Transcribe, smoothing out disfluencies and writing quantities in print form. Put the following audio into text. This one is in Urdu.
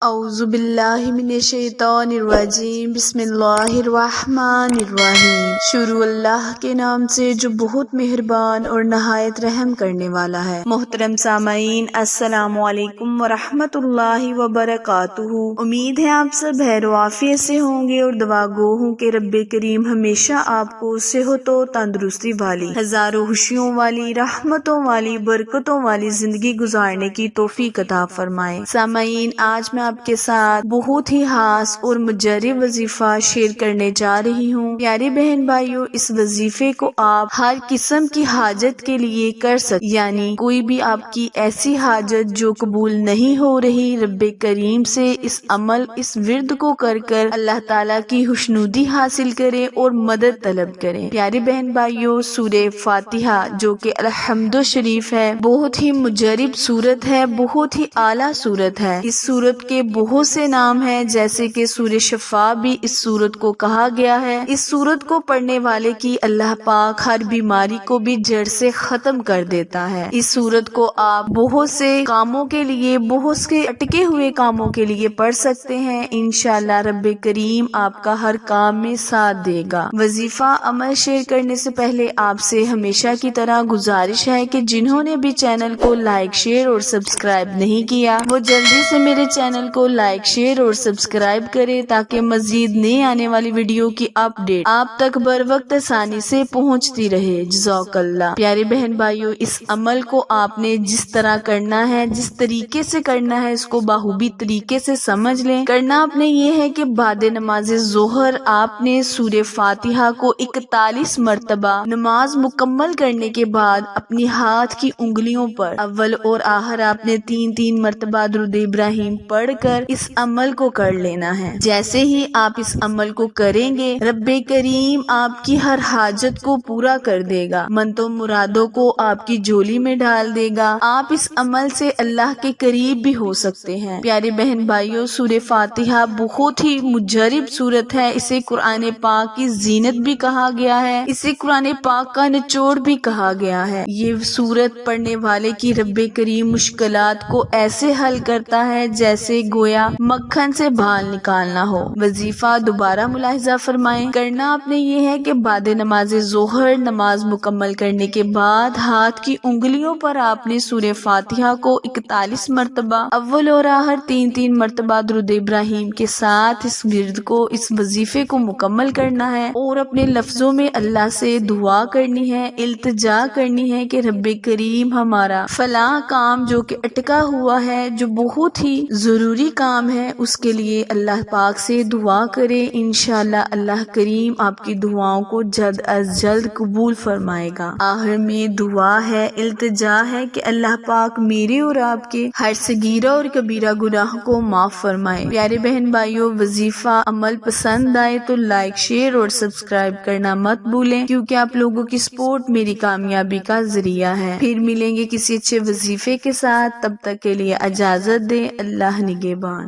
اعوذ باللہ من الشیطان الرجیم، بسم اللہ الرحمن الرحیم۔ شروع اللہ کے نام سے جو بہت مہربان اور نہایت رحم کرنے والا ہے۔ محترم سامعین، السلام علیکم ورحمۃ اللہ وبرکاتہ۔ امید ہے آپ سب خیر و عافیت سے ہوں گے اور دعا گو ہوں کہ رب کریم ہمیشہ آپ کو صحت و تندرستی والی، ہزاروں خوشیوں والی، رحمتوں والی، برکتوں والی زندگی گزارنے کی توفیق عطا فرمائے۔ سامعین، آج میں آپ کے ساتھ بہت ہی خاص اور مجرب وظیفہ شیئر کرنے جا رہی ہوں۔ پیارے بہن بھائیوں، اس وظیفے کو آپ ہر قسم کی حاجت کے لیے کر سکتے، یعنی کوئی بھی آپ کی ایسی حاجت جو قبول نہیں ہو رہی، رب کریم سے اس عمل، اس ورد کو کر اللہ تعالیٰ کی خوشنودی حاصل کریں اور مدد طلب کریں۔ پیارے بہن بھائیوں، سورہ فاتحہ جو کہ الحمد شریف ہے، بہت ہی مجرب سورت ہے، بہت ہی اعلیٰ سورت ہے۔ اس سورت کے بہت سے نام ہیں، جیسے کہ سورہ شفا بھی اس سورت کو کہا گیا ہے۔ اس سورت کو پڑھنے والے کی اللہ پاک ہر بیماری کو بھی جڑ سے ختم کر دیتا ہے۔ اس سورت کو آپ بہت سے کاموں کے لیے، بہت سے اٹکے ہوئے کاموں کے لیے پڑھ سکتے ہیں۔ انشاءاللہ رب کریم آپ کا ہر کام میں ساتھ دے گا۔ وظیفہ عمل شیئر کرنے سے پہلے آپ سے ہمیشہ کی طرح گزارش ہے کہ جنہوں نے بھی چینل کو لائک، شیئر اور سبسکرائب نہیں کیا، وہ جلدی سے میرے چینل کو لائک، شیئر اور سبسکرائب کرے تاکہ مزید نئے آنے والی ویڈیو کی اپ ڈیٹ آپ تک بر وقت آسانی سے پہنچتی رہے۔ جزاک اللہ۔ پیارے بہن بھائیوں، اس عمل کو آپ نے جس طرح کرنا ہے، جس طریقے سے کرنا ہے، اس کو بخوبی طریقے سے سمجھ لیں۔ کرنا آپ نے یہ ہے کہ بعد نماز ظہر آپ نے سورہ فاتحہ کو 41 مرتبہ نماز مکمل کرنے کے بعد اپنی ہاتھ کی انگلیوں پر اول اور آخر آپ نے 3 مرتبہ درود ابراہیم پڑھ کر اس عمل کو کر لینا ہے۔ جیسے ہی آپ اس عمل کو کریں گے، رب کریم آپ کی ہر حاجت کو پورا کر دے گا، منتوں مرادوں کو آپ کی جھولی میں ڈال دے گا۔ آپ اس عمل سے اللہ کے قریب بھی ہو سکتے ہیں۔ پیارے بہن بھائیوں، سورہ فاتحہ بہت ہی مجرب سورت ہے۔ اسے قرآن پاک کی زینت بھی کہا گیا ہے، اسے قرآن پاک کا نچوڑ بھی کہا گیا ہے۔ یہ سورت پڑھنے والے کی رب کریم مشکلات کو ایسے حل کرتا ہے جیسے گویا مکھن سے بال نکالنا ہو۔ وظیفہ دوبارہ ملاحظہ فرمائیں۔ کرنا آپ نے یہ ہے کہ بعد نماز ظہر نماز مکمل کرنے کے بعد ہاتھ کی انگلیوں پر آپ نے سورہ فاتحہ کو 41 مرتبہ اول اور آخر 3 مرتبہ درود ابراہیم کے ساتھ اس ورد کو، اس وظیفے کو مکمل کرنا ہے اور اپنے لفظوں میں اللہ سے دعا کرنی ہے، التجا کرنی ہے کہ رب کریم ہمارا فلاں کام جو کہ اٹکا ہوا ہے، جو بہت ہی ضروری کام ہے، اس کے لیے اللہ پاک سے دعا کرے۔ انشاءاللہ اللہ کریم آپ کی دعاؤں کو جلد از جلد قبول فرمائے گا۔ آخر میں دعا ہے، التجا ہے کہ اللہ پاک میرے اور آپ کے ہر صغیرہ اور کبیرہ گناہ کو معاف فرمائے۔ پیارے بہن بھائیوں، وظیفہ عمل پسند آئے تو لائک، شیئر اور سبسکرائب کرنا مت بھولیں، کیونکہ آپ لوگوں کی سپورٹ میری کامیابی کا ذریعہ ہے۔ پھر ملیں گے کسی اچھے وظیفے کے ساتھ، تب تک کے لیے اجازت دیں۔ اللہ نگہبان۔